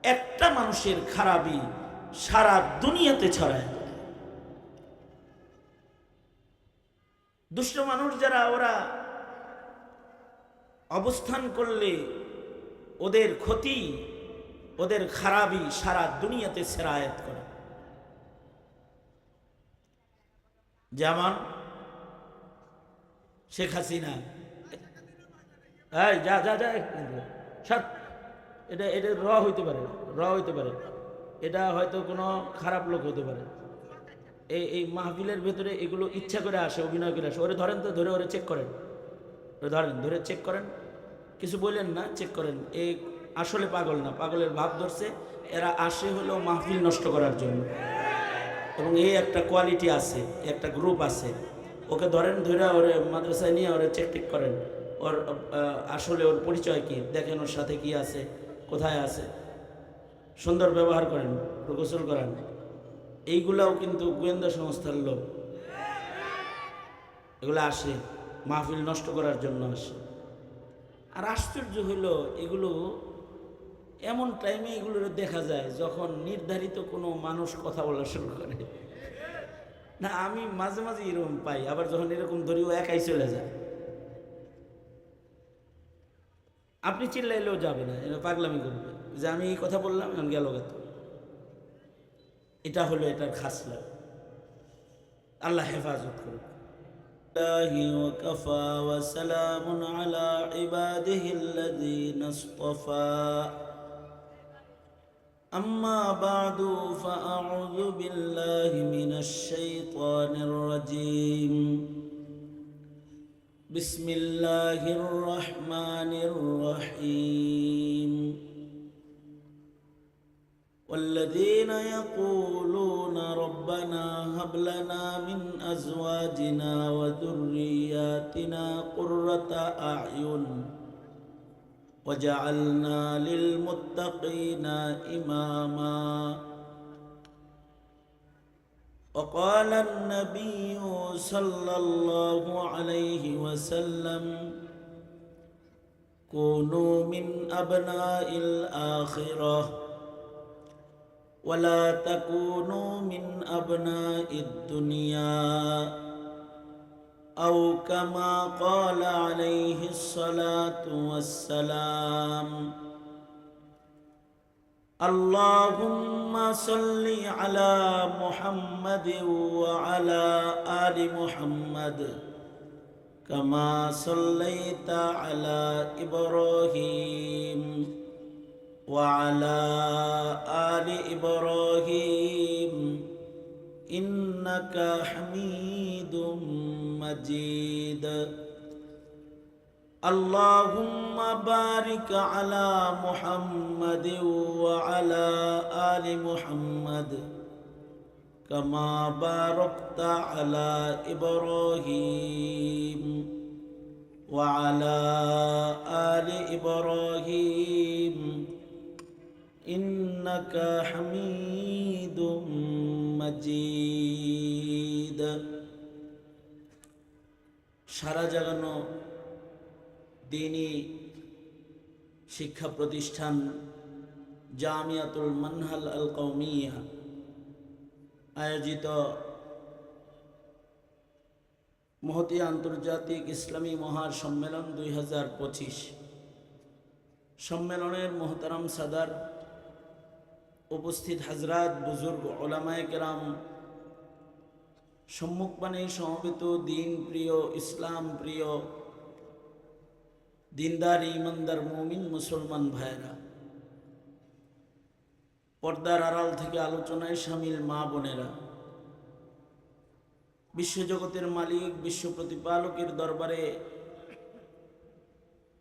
একটা মানুষের খারাপি সারা দুনিয়াতে ছড়ায়। দুষ্ট মানুষ যারা, ওরা অবস্থান করলে ওদের ক্ষতি, ওদের খারাপি সারা দুনিয়াতে সেরায়াত করে। যেমন শেখ হাসিনা, যা যা যা সব, এটা এটা হইতে পারে, হইতে পারে, এটা হয়তো কোনো খারাপ লোক হতে পারে। এই মাহফিলের ভেতরে এগুলো ইচ্ছা করে আসে, অভিনয় করে আসে। ওরে ধরেন তো, ধরে ওরে চেক করেন, ধরেন, ধরে চেক করেন, কিছু বললেন না, চেক করেন। এই আসলে পাগল না, পাগলের ভাব ধরছে। এরা আসে হলো মাহফিল নষ্ট করার জন্য, এবং এই একটা কোয়ালিটি আছে, একটা গ্রুপ আছে। ওকে ধরেন, ধরে ওরে মাদ্রাসায় নিয়ে ওরে চেক টেক করেন, ওর আসলে ওর পরিচয় কি দেখেন, ওর সাথে কি আছে, কোথায় আছে, সুন্দর ব্যবহার করেন, গোসল করান। এইগুলাও কিন্তু গোয়েন্দা সংস্থার লোক, এগুলো আসে মাহফিল নষ্ট করার জন্য আসে। আর আশ্চর্য হইল, এগুলো এমন টাইমে এগুলো দেখা যায় যখন নির্ধারিত কোনো মানুষ কথা বলা শুরু করে। না, আমি মাঝে মাঝে এরকম পাই, আবার যখন এরকম ধরি ও একাই চলে যায়। আপনি চিল্লাইলেও যাবে না, এটা পাগলামি করবে যে আমি এই কথা বললাম, এখন গেল গেত। এটা হলো এটার খাসলা। আল্লাহ হেফাজত করুক। وكفى وسلام على عباده الذين اصطفى أما بعد فأعوذ بالله من الشيطان الرجيم بسم الله الرحمن الرحيم والذين يقولون ربنا هب لنا من أزواجنا وذرياتنا قرة أعين وجعلنا للمتقين إماما وقال النبي صلى الله عليه وسلم كونوا من أبناء الآخرة ولا تكونوا من أبناء الدنيا أو كما قال عليه الصلاة والسلام اللهم صل على محمد وعلى آل محمد كما صليت على إبراهيم وعلى آل إبراهيم إنك حميد مجيد اللهم بارك على محمد وعلى آل محمد كما باركت على إبراهيم وعلى آل إبراهيم إنك حميد مجيد সারা জাগানো দ্বীনি শিক্ষা প্রতিষ্ঠান জামিয়াতুল মানহাল আল কওমিয়া আয়োজিত মহতী আন্তর্জাতিক ইসলামী মহাসম্মেলন 2025 সম্মেলনের মোহতারাম সাদার, উপস্থিত হাজরাত, বুজুর্গ, ওলামায়ে কেরাম, সম্মুখপানে সমবেত দিন প্রিয়, ইসলাম প্রিয়, দিনদার ইমানদার মুমিন মুসলমান ভাইরা, পর্দার আড়াল থেকে আলোচনায় শামিল মা বোনেরা, বিশ্বজগতের মালিক, বিশ্ব প্রতিপালকের দরবারে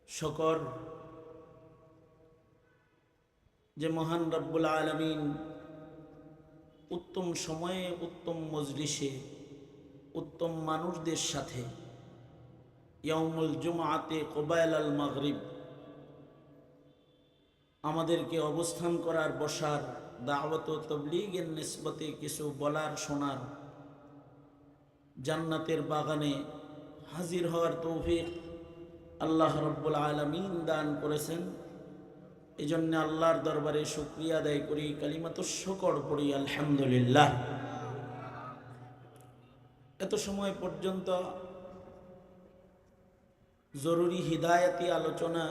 শকর যে মহান রব্বুল আলামিন উত্তম সময়ে, উত্তম মজলিসে, উত্তম মানুষদের সাথে ইয়াউমুল জুমআতে ক্বাবাইল আল মাগরিব আমাদেরকে অবস্থান করার, বসার, দাওয়াত ও তাবলীগের নিসবতে কিছু বলার, শোনার, জান্নাতের বাগানে হাজির হওয়ার তৌফিক আল্লাহ রব্বুল আলামিন দান করেছেন। এই জন্য আল্লাহর দরবারে শুকরিয়া আদায় করি, কালিমাতুশ শুকর পড়ি আলহামদুলিল্লাহ। এত সময় পর্যন্ত জরুরি হিদায়াতি আলোচনা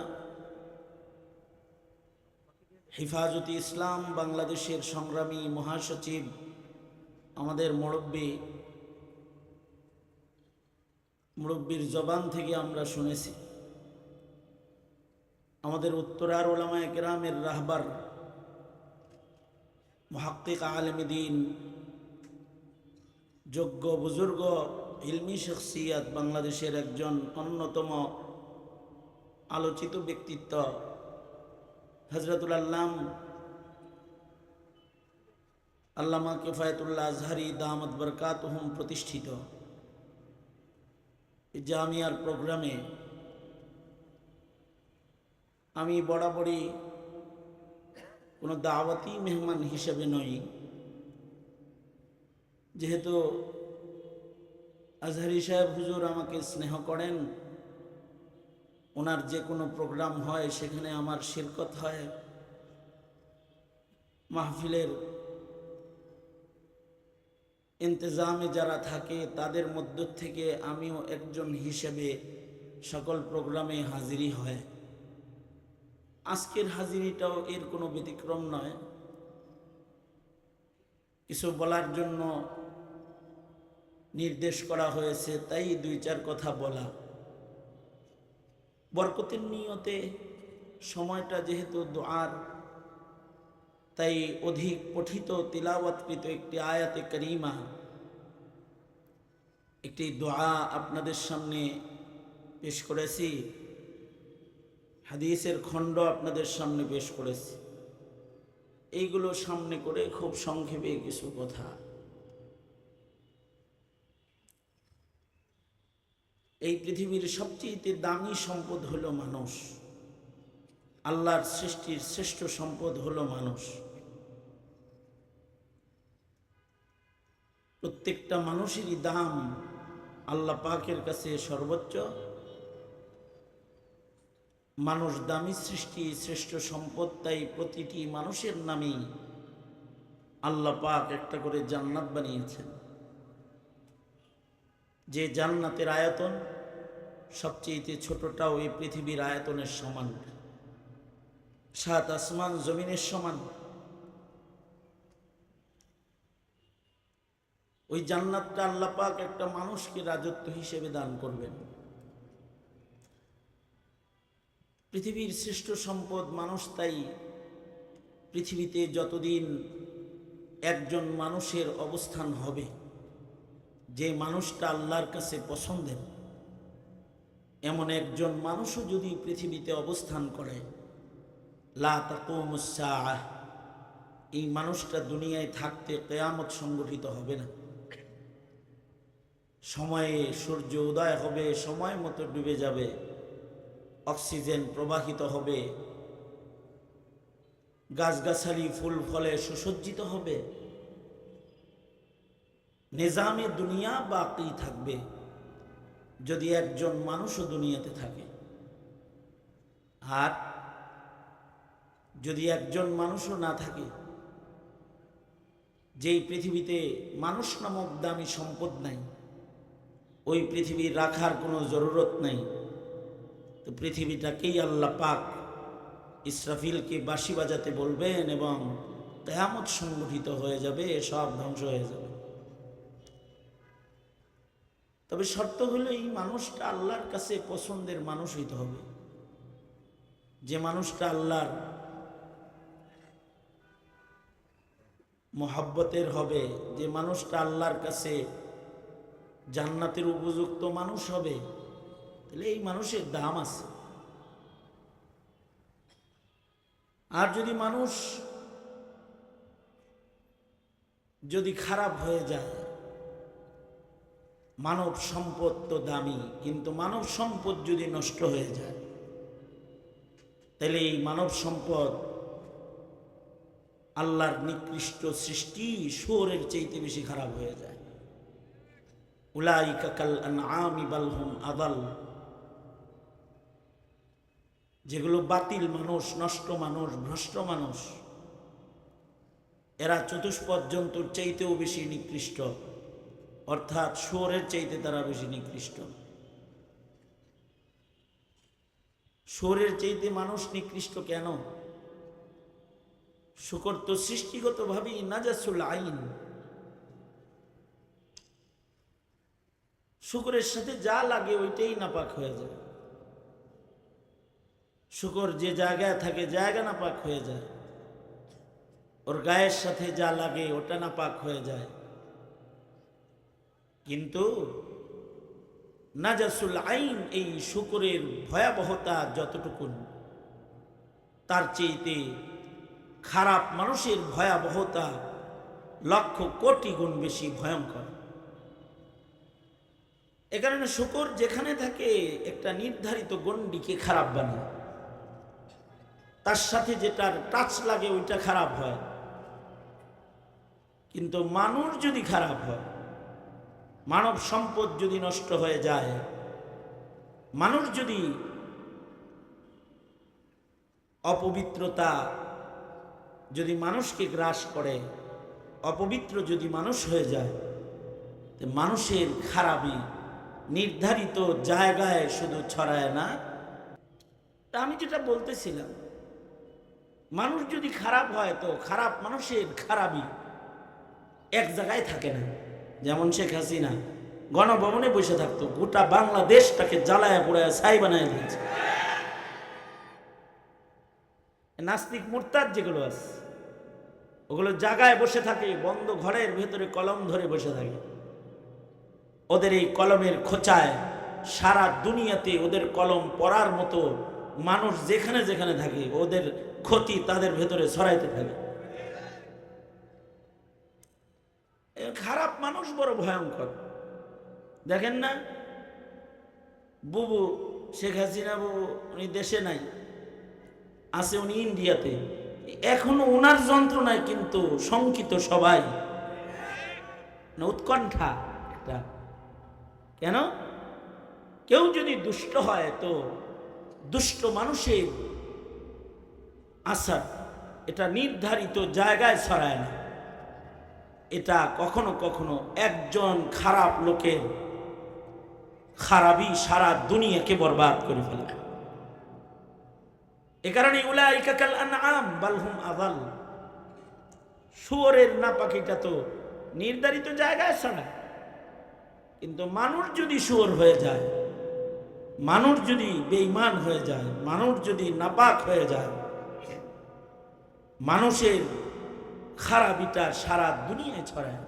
হেফাজতে ইসলাম বাংলাদেশের সংগ্রামী মহাসচিব আমাদের মুরব্বির জবান থেকে আমরা শুনেছি। আমাদের উত্তরার উলামায়ে কেরামের রাহবার মুহাক্কিক আলেম দ্বীন, যোগ্য বুজুর্গ ইলমি শখসিয়াত, বাংলাদেশের একজন অন্যতম আলোচিত ব্যক্তিত্ব হযরতুল আল্লামা কিফায়াতুল্লাহ আজহারি দামাত বরকাতুহুম প্রতিষ্ঠিত জামিয়ার প্রোগ্রামে আমি বরাবরই কোনো দাওয়াতি মেহমান হিসেবে নই, যেহেতু আজহারি সাহেব হুজুর আমাকে স্নেহ করেন, ওনার যে কোনো প্রোগ্রাম হয় সেখানে আমার শিরকত হয়। মাহফিলের ইন্তজামে যারা থাকে তাদের মধ্য থেকে আমিও একজন হিসেবে সকল প্রোগ্রামে হাজিরি হয়। আজকের হাজিরিটাও এর কোনো ব্যতিক্রম নয়। কিছু বলার জন্য নির্দেশ করা হয়েছে, তাই দুই চার কথা বলা। বরকতের নিয়তে সময়টা যেহেতু দোয়ার, তাই অধিক পঠিত তিলাওয়াতকৃত একটি আয়াতে করিমা, একটি দোয়া আপনাদের সামনে পেশ করেছি, হাদিসের খণ্ড আপনাদের সামনে পেশ করেছি। এইগুলো সামনে করে খুব সংক্ষেপে কিছু কথা। এই পৃথিবীর সবচেয়ে দামি সম্পদ হলো মানুষ। আল্লাহর সৃষ্টির শ্রেষ্ঠ সম্পদ হলো মানুষ। প্রত্যেকটা মানুষেরই দাম আল্লাহ পাকের কাছে সর্বোচ্চ। মানুষ দামি সৃষ্টি, শ্রেষ্ঠ সম্পদ, তাই প্রতিটি মানুষের নামেই আল্লাহ পাক একটা করে জান্নাত বানিয়েছেন, যে জান্নাতের আয়তন সবচেয়ে ছোটটাও এই পৃথিবীর আয়তনের সমান, 7 আসমান জমিনের সমান। ওই জান্নাতটা আল্লাহ পাক একটা মানুষকে রাজত্ব হিসেবে দান করবেন। পৃথিবীর শ্রেষ্ঠ সম্পদ মানুষ, তাই পৃথিবীতে যতদিন একজন মানুষের অবস্থান হবে, যে মানুষটা আল্লাহর কাছে পছন্দের, এমন একজন মানুষও যদি পৃথিবীতে অবস্থান করে, লা তাকুমুস সাআহ, এই মানুষটা দুনিয়ায় থাকতে কিয়ামত সংগঠিত হবে না। সময়ে সূর্য উদয় হবে, সময় মতো ডুবে যাবে, অক্সিজেন প্রবাহিত হবে, গাছগাছালি ফুল ফলে সুসজ্জিত হবে, নিজামে দুনিয়া বাকি থাকবে যদি একজন মানুষও দুনিয়াতে থাকে। আর যদি একজন মানুষও না থাকে, যেই পৃথিবীতে মানুষ নামক দামি সম্পদ নাই, ওই পৃথিবী রাখার কোনো জরুরত নাই। তো পৃথিবীটাকেই আল্লাহ পাক ইসরাফিলকে বাঁশি বাজাতে বলবেন এবং কিয়ামত সংগঠিত হয়ে যাবে, সব ধ্বংস হয়ে যাবে। তবে শর্ত হলো এই মানুষটা আল্লাহর কাছে পছন্দের মানুষ হইতে হবে। যে মানুষটা আল্লাহর মহব্বতের হবে, যে মানুষটা আল্লাহর কাছে জান্নাতের উপযুক্ত মানুষ হবে, তাহলে এই মানুষের দাম আছে। আর যদি মানুষ যদি খারাপ হয়ে যায়, মানব সম্পদ তো দামি, কিন্তু মানব সম্পদ যদি নষ্ট হয়ে যায়, তাহলে এই মানব সম্পদ আল্লাহর নিকৃষ্ট সৃষ্টি শুয়োরের চাইতে বেশি খারাপ হয়ে যায়। উলাইকা কাল আনআমি বাল হুম আদাল। যেগুলো বাতিল মানুষ, নষ্ট মানুষ, ভ্রষ্ট মানুষ, এরা চতুষ্পদ জন্তুর চাইতেও বেশি নিকৃষ্ট, অর্থাৎ শুয়োরের চাইতে তারা বেশি নিকৃষ্ট। শুয়োরের চাইতে মানুষ নিকৃষ্ট কেন? শুকর তো সৃষ্টিগতভাবেই নাজাসুল আইন। শুকরের সাথে যা লাগে ওইটাই নাপাক হয়ে যায়। শুকর যে জায়গায় থাকে জায়গা নাপাক হয়ে যায়, ওর গায়ের সাথে যা লাগে ওটা নাপাক হয়ে যায়। কিন্তু নাজাসুল আইন, এই শুকরের ভয়াবহতা যতটুকু, তার চেয়েতে খারাপ মানুষের ভয়াবহতা লক্ষ কোটি গুণ বেশি ভয়ঙ্কর। এ কারণে শুকর যেখানে থাকে একটা নির্ধারিত গণ্ডিকে খারাপ বানায়, তার সাথে যেটার টাচ লাগে ওইটা খারাপ হয়। কিন্তু মানুষ যদি খারাপ হয়, মানব সম্পদ যদি নষ্ট হয়ে যায়, মানুষ যদি অপবিত্রতা যদি মানুষকে গ্রাস করে, অপবিত্র যদি মানুষ হয়ে যায়, মানুষের খারাপই নির্ধারিত জায়গায় শুধু ছড়ায় না। আমি যেটা বলতেছিলাম, মানুষ যদি খারাপ হয় তো খারাপ মানুষের খারাপই এক জায়গায় থাকে না। যেমন শেখ হাসিনা গণভবনে বসে থাকতো, গোটা বাংলাদেশটাকে জ্বালায় পোড়ায় ছাই বানায় দিয়েছে। নাস্তিক মুরতাদ যেগুলো আছে ওগুলো জায়গায় বসে থাকে, বন্ধ ঘরের ভেতরে কলম ধরে বসে থাকে। ওদের এই কলমের খোঁচায় সারা দুনিয়াতে ওদের কলম পড়ার মতো মানুষ যেখানে যেখানে থাকে ওদের ক্ষতি তাদের ভেতরে ছড়াইতে থাকে। খারাপ মানুষ বড় ভয়ঙ্কর। দেখেন না, বুবু শেখ হাসিনা বুবু, উনি দেশে নাই, আছে উনি ইন্ডিয়াতে, এখনো ওনার যন্ত্রণায় কিন্তু শঙ্কিত সবাই, উৎকণ্ঠা একটা। কেন? কেউ যদি দুষ্ট হয় তো দুষ্ট মানুষের আসার এটা নির্ধারিত জায়গায় ছড়ায় না, এটা কখনো কখনো একজন খারাপ লোকের খারাপই সারা দুনিয়াকে বরবাদ করে ফেলে। এ কারণে উলাইকা কাল আনআম বাল হুম আযাল, শুয়োরের নাপাকিটা তো নির্ধারিত জায়গায় ছড়ায়। কিন্তু মানুষ যদি শুয়োর হয়ে যায়, মানুষ যদি বেঈমান হয়ে যায়, মানুষ যদি নাপাক হয়ে যায়, মানুষের খারাপিটা সারা দুনিয়ায় ছড়ায়।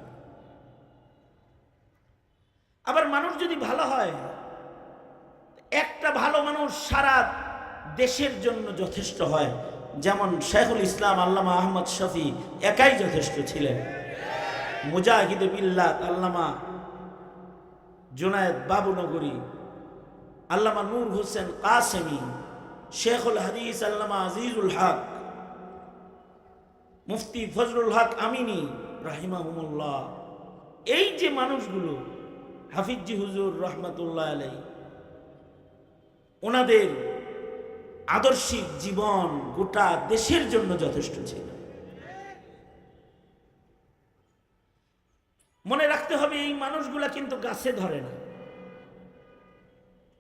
আবার মানুষ যদি ভালো হয়, একটা ভালো মানুষ সারা দেশের জন্য যথেষ্ট হয়। যেমন শেখুল ইসলাম আল্লামা আহমদ শফি একাই যথেষ্ট ছিলেন, মুজাহিদে বিল্লাত আল্লামা জুনায়েদ বাবুনগরী, আল্লামা নূর হোসেন কাসেমি, শেখুল হাদিস আল্লামা আজিজুল হক, মুফতি ফজলুল হক আমিনী রাহিমাহুমুল্লাহ, এই যে মানুষগুলো, হাফিজি হুজুর রহমতুল্লাহ আলাই, ওনাদের আদর্শিক জীবন গোটা দেশের জন্য যথেষ্ট ছিল। মনে রাখতে হবে এই মানুষগুলা কিন্তু গাছে ধরে না।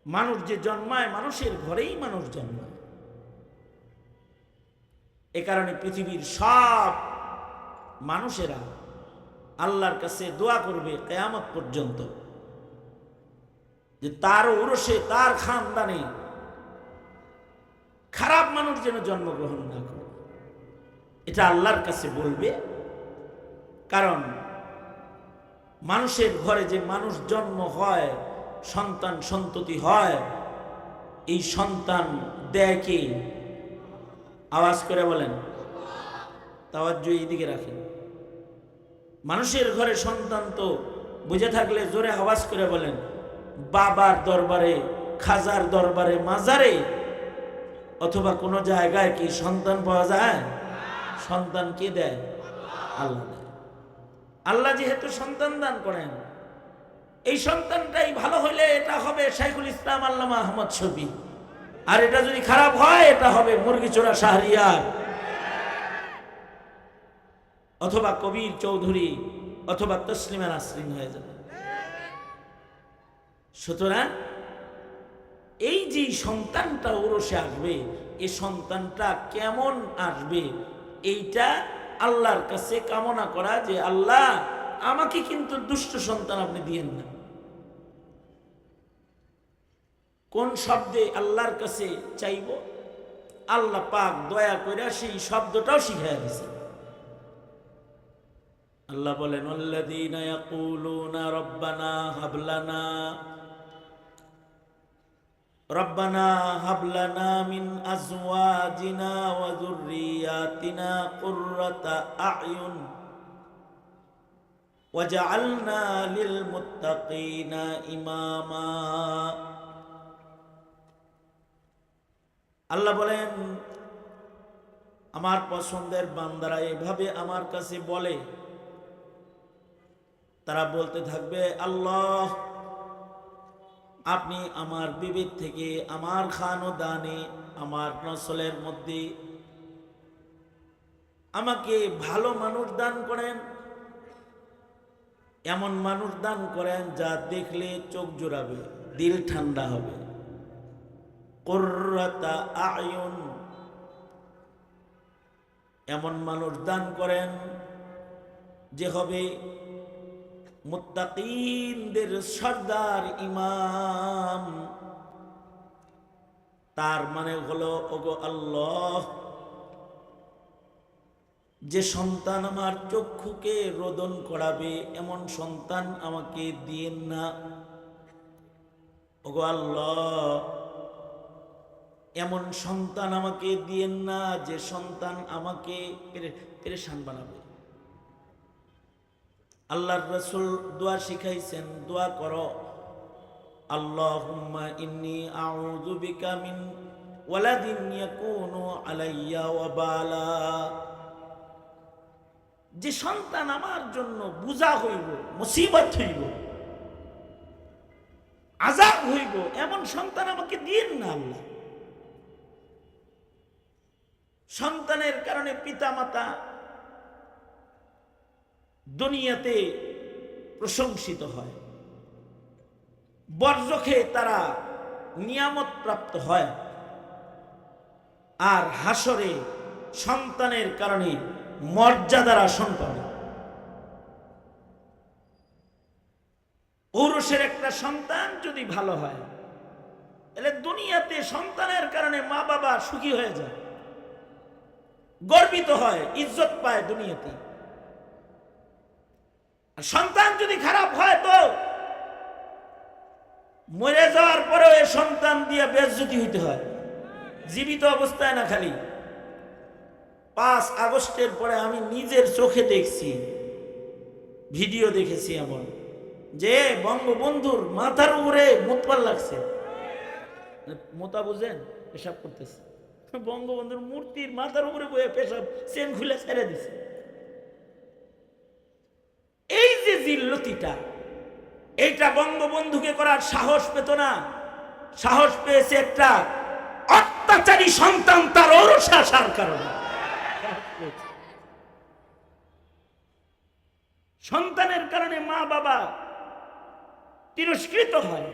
মানুষ যে জন্মায় মানুষের ঘরেই মানুষ জন্মায়। এ কারণে পৃথিবীর সব মানুষেরা আল্লাহর কাছে দোয়া করবে কিয়ামত পর্যন্ত যে তার ওরসে, তার খানদানে খারাপ মানুষ যেন জন্মগ্রহণ না করে। এটা আল্লাহর কাছে বলবে। কারণ মানুষের ঘরে যে মানুষ জন্ম হয়, সন্তান সন্ততি হয়, এই সন্তান দেয় কে? আওয়াজ করে বলেন, তাওয়াজ্জু এইদিকে রাখেন। মানুষের ঘরে সন্তান তো বুঝে থাকলে জোরে আওয়াজ করে বলেন, বাবার দরবারে, খাজার দরবারে, মাজারে অথবা কোনো জায়গায় কি সন্তান পাওয়া যায়? সন্তান কে দেয়? আল্লাহ দেয়। আল্লাহ যেহেতু সন্তান দান করেন, এই সন্তানটাই ভালো হলে এটা হবে শাইখুল ইসলাম আল্লামা আহমদ শফি। আর এটা যদি খারাপ হয় এটা হবে মুরগি চোরা শাহরিয়ার অথবা কবির চৌধুরী অথবা তসলিমা নাসরিন হয়ে যাবে। সুতরাং এই যে সন্তানটা ওরসে আসবে, এই সন্তানটা কেমন আসবে এইটা আল্লাহর কাছে কামনা করা, যে আল্লাহ আমাকে কিন্তু দুষ্ট সন্তান আপনি দিয়েন না। কোন শব্দে আল্লাহর কাছে চাইব, আল্লাহ পাক দয়া করে সেই শব্দটাও শিখাইয়া দিয়েছে। আল্লাহ বলেন আল্লাযীনা ইয়াকুলুনা রব্বানা হাবলানা রব্বানা হাবলানা মিন আজওয়াজিনা ওয়া যুররিয়াতিনা কুররাতা আ'য়ুন ওয়াজআলনা লিল মুত্তাকিনা ইমামা। আল্লাহ বলেন আমার পছন্দের বান্দারা এভাবে আমার কাছে বলে, তারা বলতে থাকবে আল্লাহ আপনি আমার বিবেক থেকে আমার খানদানে আমার নসলের মধ্যে আমাকে ভালো মানুষ দান করেন, এমন মানুষ দান করেন যা দেখলে চোখ জোড়াবে, দিল ঠান্ডা হবে। কুররাতা আ'য়ুন, এমন মানুষ দান করেন যে হবে মুত্তাকিনদের সর্দার ইমাম। তার মানে হলো ওগো আল্লাহ যে সন্তান আমার চক্ষুকে রোদন করাবে এমন সন্তান আমাকে দিয়েন না। ওগো আল্লাহ এমন সন্তান আমাকে দিয়েন না যে সন্তান আমাকে পেরেশান বানাবে। আল্লাহর রাসূল দোয়া শিখাইছেন, দোয়া করো আল্লাহুম্মা ইন্নী আউযু বিকা মিন ওয়ালাদিন ইয়াকুনু আলাইয়া ওয়াবালা। যে সন্তান আমার জন্য বোঝা হইব, মুসিবত হইব, আযাব হইব, এমন সন্তান আমাকে দিয়েন না আল্লাহ। সন্তানের কারণে পিতামাতা দুনিয়াতে প্রশংসিত হয়, বরজখে তারা নিয়ামত প্রাপ্ত হয়, আর হাসরে সন্তানের কারণে মর্যাদার আসন পাবে। ঔরসের একটা সন্তান যদি ভালো হয় তাহলে দুনিয়াতে সন্তানের কারণে মা বাবা সুখী হয়ে যায়, গর্বিত হয়, ইজ্জত পায় দুনিয়াতে। আর সন্তান যদি খারাপ হয় তো মরে যাওয়ার পরেও এই সন্তান দিয়ে বেইজ্জতি হইতে হয়, জীবিত অবস্থায় না। খালি 5 আগস্টের পরে আমি নিজের চোখে দেখছি, ভিডিও দেখেছি এমন যে বঙ্গবন্ধুর মাথার উপরে মুতপাল লাগছে, মোতা বুঝেন, পেশাব করতেছে, বঙ্গবন্ধুর মূর্তির মাথার উপরে বয়ে পেশাব চেন খুলে ছেড়ে দিছে। এই যে জিল্লতিটা, এইটা বঙ্গবন্ধুকে করার সাহস পেত না, সাহস পেয়েছে একটা অত্যাচারী সন্তান তার ঔরসে আসার কারণে। সন্তানের কারণে মা বাবা তিরস্কৃত হয়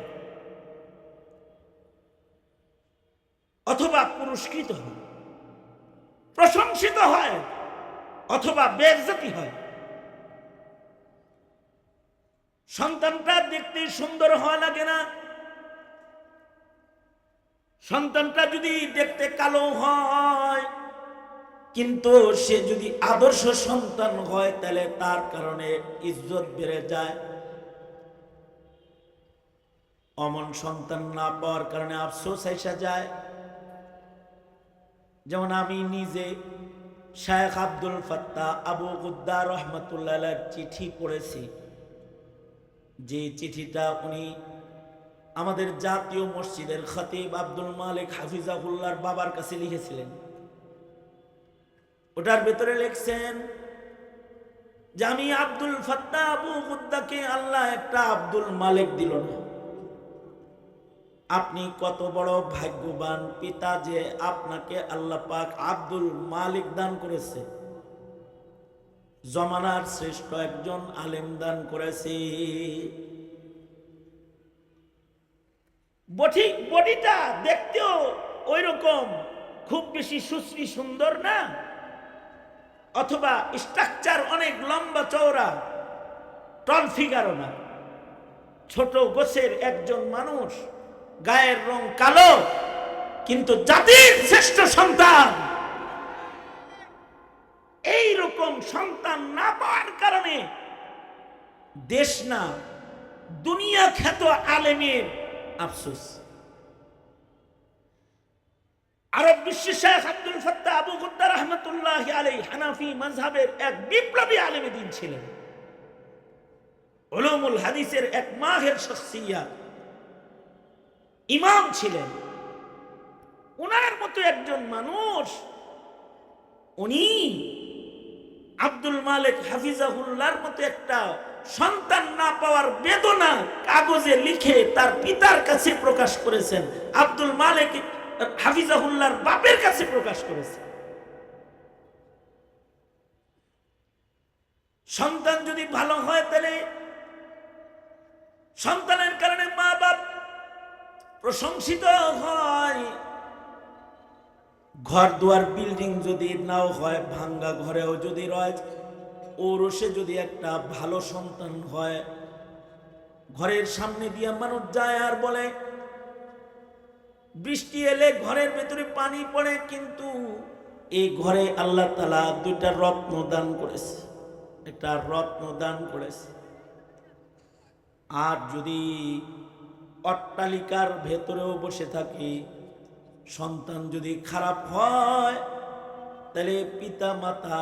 অথবা পুরস্কৃত হয়, প্রশংসিত হয় অথবা বেইজ্জতি হয়। সন্তানটা দেখতে সুন্দর হওয়া লাগে না, সন্তানটা যদি দেখতে কালো হয় কিন্তু সে যদি আদর্শ সন্তান হয় তাহলে তার কারণে ইজ্জত বেড়ে যায়। অমন সন্তান না পাওয়ার কারণে আফসোস আইসা যায়। যেমন আমি নিজে শায়েখ আব্দুল ফাত্তাহ আবু গুদ্দা রহমাতুল্লাহ আলাইহির চিঠি পড়েছি, যে চিঠিটা উনি আমাদের জাতীয় মসজিদের খতিব আব্দুল মালিক হাফিজাহুল্লাহর বাবার কাছে লিখেছিলেন। ওটার ভেতরে লিখছেন যে আমি আব্দুল ফাত্তাহ আবু গুদ্দাকে আল্লাহ একটা আব্দুল মালিক দিল না, আপনি কত বড় ভাগ্যবান পিতা যে আপনাকে আল্লাহ পাক আব্দুল মালিক দান করেছে, জমানার শ্রেষ্ঠ একজন আলেম দান করেছে। বডিটা দেখতেও ওই রকম খুব বেশি সুশ্রী সুন্দর না, অথবা স্ট্রাকচার অনেক লম্বা চওড়া, টল ফিগারও না, ছোট গোছের একজন মানুষ, গায়ের রং কালো, কিন্তু জাতির শ্রেষ্ঠ সন্তান। এই রকম সন্তান না পাওয়ার কারণে দেশ না দুনিয়া খ্যাত আলেমের আফসোস। আরব বিশ্বের শেখ আব্দুল ফাত্তাহ আবু গুদ্দা রহমতুল্লাহ আলাইহি হানাফি মাযহাবের এক বিপ্লবী আলেমে দ্বীন ছিলেন, উলুমুল হাদিসের এক মাহের শখসিয়াত, ইমাম ছিলেন। ওনার মতো একজন মানুষ, উনি আব্দুল মালিক হাফিজাহুল্লাহর মতো একটা সন্তান না পাওয়ার বেদনা কাগজে লিখে তার পিতার কাছে প্রকাশ করেছেন, আব্দুল মালিক হাফিজাহুল্লাহর বাপের কাছে প্রকাশ করেছেন। সন্তান যদি ভালো হয় তাহলে সন্তানের কারণে মা বাপ প্রশংসিত হয়। ঘর দুয়ার বিল্ডিং যদি নাও হয়, ভাঙ্গা ঘরেও যদি রয়, ওরসে যদি একটা ভালো সন্তান হয়, ঘরের সামনে দিয়ে মানুষ যায় আর বলে বৃষ্টি এলে ঘরের ভেতরে পানি পড়ে, কিন্তু এই ঘরে আল্লাহ তাআলা দুইটা রত্ন দান করেছে, একটা রত্ন দান করেছে। আর যদি অট্টালিকার ভেতরেও বসে থাকি, সন্তান যদি খারাপ হয়, তাহলে পিতা মাতা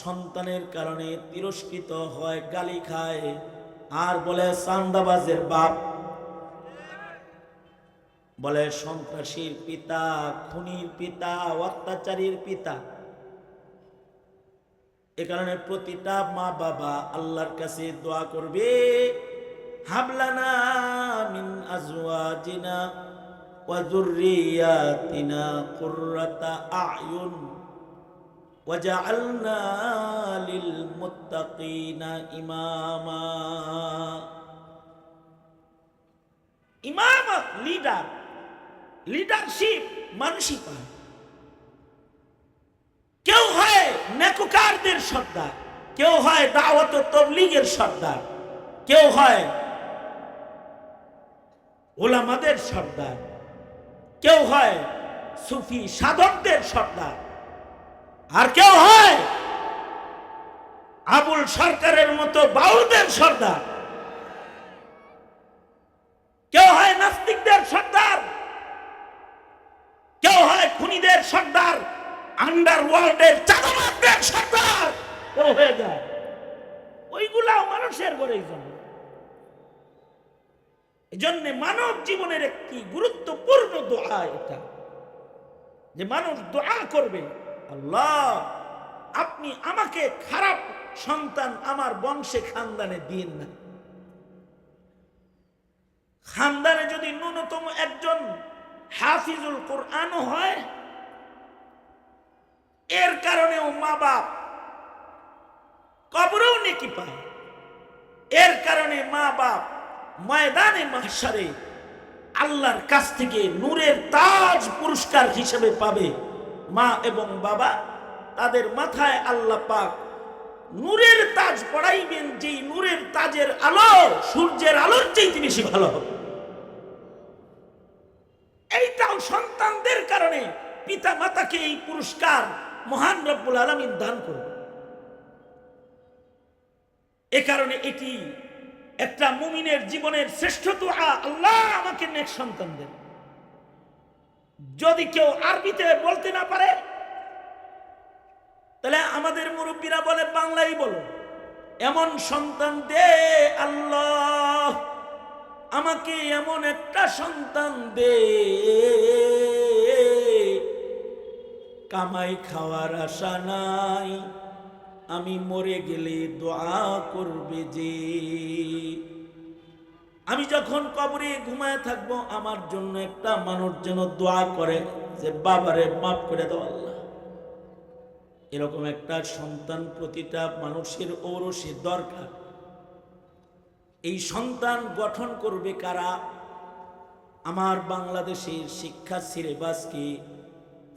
সন্তানের কারণে তিরস্কৃত হয়, গালি খায়, আর বলে চান্দাবাজের বাপ, বলে সন্ত্রাসীর পিতা, খুনির পিতা, অত্যাচারীর পিতা। এ কারণে প্রতিটা মা বাবা আল্লাহর কাছে দোয়া করবে, হাবলানা মিন আজওয়াজিনা ওয়া যুররিয়াতিনা কুররাতা আয়ুন ওয়াজআলনা লিল মুত্তাকিনা ইমামা। ইমামত, লিডারশিপ মানুষই পায়। কেউ হয় নেককারদের সর্দার, কেউ হয় দাওয়াত ও তাবলীগের সর্দার, কেউ হয় উলামাদের সর্দার, কেউ হয় সুফি সাধকদের সর্দার, আর কেউ হয় আবুল সরকারের মতো বাউলদের সর্দার, কেউ হয় নাস্তিকদের সর্দার, কেউ হয় খুনিদের সর্দার, আন্ডারওয়ার্ল্ডের চাঁদাবাজদের সর্দার কেউ হয়ে যায়। ওইগুলাও মানুষের ঘরেই জন্ম। এজন্য মানব জীবনের একটি গুরুত্বপূর্ণ দোয়া এটা, যে মানুষ দোয়া করবে, আল্লাহ আপনি আমাকে খারাপ সন্তান আমার বংশে খানদানে দিন না। খানদানে যদি ন্যূনতম একজন হাফিজুল কোরআন হয়, এর কারণেও মা বাপ কবরেও নেকি পায়, এর কারণে মা বাপ ময়দানে মাহশারে আল্লাহর কাছ থেকে নূরের তাজ পুরস্কার হিসেবে পাবে। মা এবং বাবা তাদের মাথায় আল্লাহ পাক নূরের তাজ পড়াইবেন, যেই নূরের তাজের আলো সূর্যের আলোর চেয়ে বেশি ভালো হবে। এইটাও সন্তানদের কারণে পিতা মাতাকে এই পুরস্কার মহান রব্বুল আলামিন দান করবে। এ কারণে এটি একটা মুমিনের জীবনের শ্রেষ্ঠ দোয়া, আল্লাহ আমাকে নেক সন্তান দেন। যদি কেউ আরবিতে বলতে না পারে, তাহলে আমাদের মুরব্বীরা বলে বাংলাই বলো, এমন সন্তান দে আল্লাহ, আমাকে এমন একটা সন্তান দে, কামাই খাওয়ার আশা নাই, আমি মরে গেলে দোয়া করবে যে, আমি যখন কবরে ঘুমায় থাকবো আমার জন্য একটা মানুষ যেন দোয়া করে যে বাবারে মাফ করে দাও আল্লাহ। এরকম একটা সন্তান প্রতিটা মানুষের ঔরসে দরকার। এই সন্তান গঠন করবে কারা? আমার বাংলাদেশের শিক্ষা সিলেবাস কি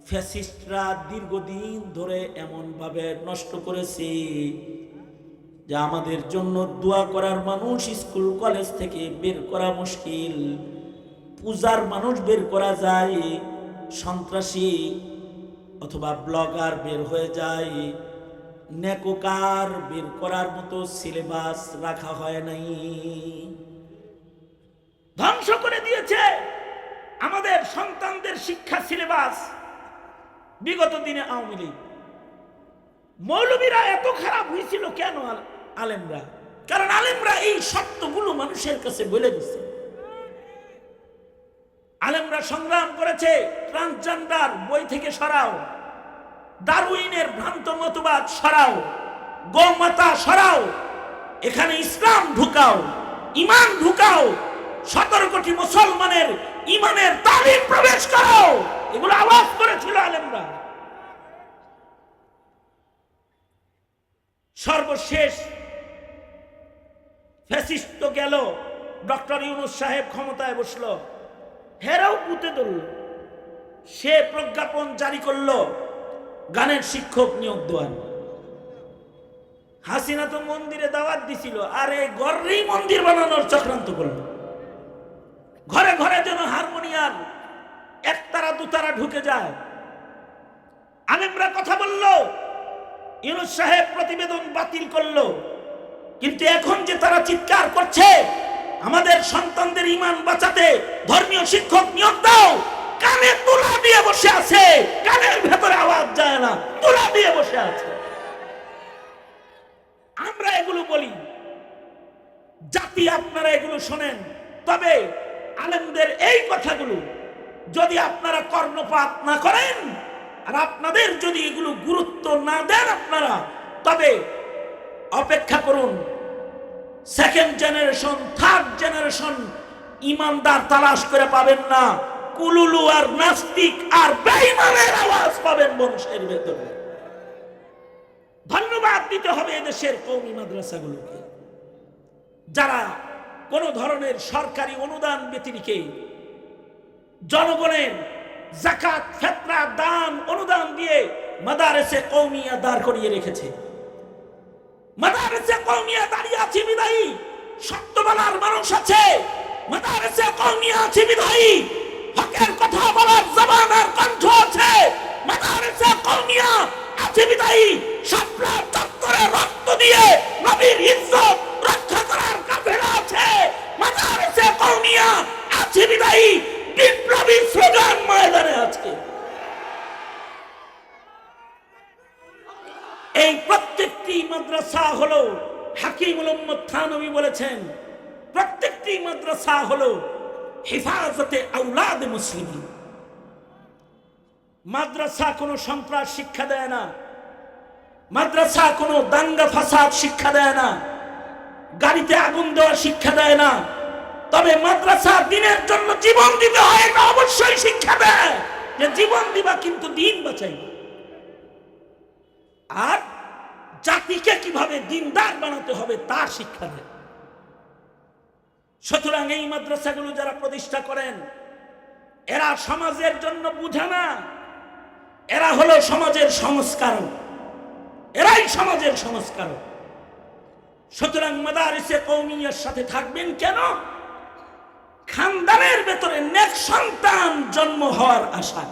ফ্যাসিস্টরা দীর্ঘদিন ধরে এমনভাবে নষ্ট করেছে যে আমাদের জন্য দোয়া করার মানুষ স্কুল কলেজ থেকে বের করা মুশকিল। পূজার মানুষ বের করা যায়, সন্ত্রাসী অথবা ব্লগার বের হয়ে যায়, নেককার বের করার মতো সিলেবাস রাখা হয় নাই। ধ্বংস করে দিয়েছে আমাদের সন্তানদের শিক্ষা সিলেবাস বিগত দিনে আওয়ামী লীগ। মৌলবীরা এত খারাপ হয়েছিল কেন? আলেমরা, কারণ আলেমরা এই সত্যগুলো মানুষের কাছে বলে দিচ্ছে। আলেমরা সংগ্রাম করেছে, ট্রান্সজেন্ডার বই থেকে সরাও, ডারউইনের ভ্রান্ত মতবাদ সরাও, গোমাতা সরাও, এখানে ইসলাম ঢুকাও, ইমান ঢুকাও, 17 কোটি মুসলমানের ইমানের তালিম প্রবেশ করো, এগুলো আওয়াজ করেছিল আলেমরা। সর্বশেষ ফ্যাসিস্ট তো গেল, ডক্টর ইউনূস সাহেব ক্ষমতায় বসলো, হেরাও পুঁতে ধরল। সে প্রজ্ঞাপন জারি করলো গানের শিক্ষক নিয়োগ দেওয়ার। হাসিনা তো মন্দিরে দাওয়াত দিছিল, আর এই ঘরেই মন্দির বানানোর চক্রান্ত করলো। ঘরে ঘরে যেন হারমোনিয়াম একতারা দুতারা ঢুকে যায়। আলেমরা কথা বলল, ইউনূস সাহেব প্রতিবেদন বাতিল করলো, কিন্তু এখন যে তারা চিৎকার করছে আমাদের সন্তানদের ঈমান বাঁচাতে ধর্মীয় শিক্ষক নিয়োগ দাও, কানে তুলা দিয়ে বসে আছে, কানের ভেতরে আওয়াজ যায় না, তুলা দিয়ে বসে আছে। আমরা এগুলো বলি, জাতি আপনারা এগুলো শোনেন, তবে আলেমদের এই কথাগুলো যদি আপনারা কর্ণপাত না করেন আর আপনাদের যদি এগুলো গুরুত্ব না দেন আপনারা, তবে অপেক্ষা করুন, সেকেন্ড জেনারেশন, থার্ড জেনারেশন ইমানদার তালাশ করে পাবেন না, কুলুলু আর নাস্তিক আর বেঈমানের আওয়াজ পাবেন বংশের ভেতরে। ধন্যবাদ দিতে হবে এদেশের কওমি মাদ্রাসাগুলোকে, যারা কোন ধরনের সরকারি অনুদান ব্যতিরেকে জনগণের যাকাত, ফিতরা, দান, অনুদান দিয়ে মাদারেসে কওমিয়া দাঁড় করিয়ে রেখেছে। মাদারেসে কওমিয়া দাঁড়িয়ে আছে বিদায়ী সত্য বলার মানুষ আছে, মাদারেসে কওমিয়া আছে বিদায়ী হকের কথা বলার জবান আর কণ্ঠ আছে, মাদারেসে কওমিয়া আছে বিদায়ী শাপলা চত্বরে রক্ত দিয়ে নবীর ইজ্জত রক্ষা করার কাফেলা আছে, মাদারেসে কওমিয়া আছে বিদায়ী বিপ্লবী স্লোগান ময়দানে আছে। এই প্রত্যেকটি মাদ্রাসা হলো, হাকিমুল উম্মত থানভী বলেছেন, প্রত্যেকটি মাদ্রাসা হলো হেফাজতে আওলাদ মুসলিমিন। মাদ্রাসা কোনো সন্ত্রাস শিক্ষা দেয় না, মাদ্রাসা কোনো দাঙ্গা ফাসাদ শিক্ষা দেয় না, গাড়িতে আগুন দেওয়া শিক্ষা দেয় না, তবে মাদ্রাসা দিনের জন্য জীবন দিতে হয় এটা অবশ্যই শিক্ষা দেয়, যে জীবন দিবা কিন্তু দিন বাঁচাইবা। আর জাতিকে কিভাবে দিনদার বানাতে হবে তার শিক্ষা দেয়। সুতরাং এই মাদ্রাসাগুলো যারা প্রতিষ্ঠা করেন এরা সমাজের জন্য বুঝে না, এরা হলো সমাজের সংস্কারক, এরাই সমাজের সংস্কারক। সুতরাং মাদারিসে কওমিয়ার সাথে থাকবেন কেন? খানদানের ভেতরে নেক সন্তান জন্ম হওয়ার আশা।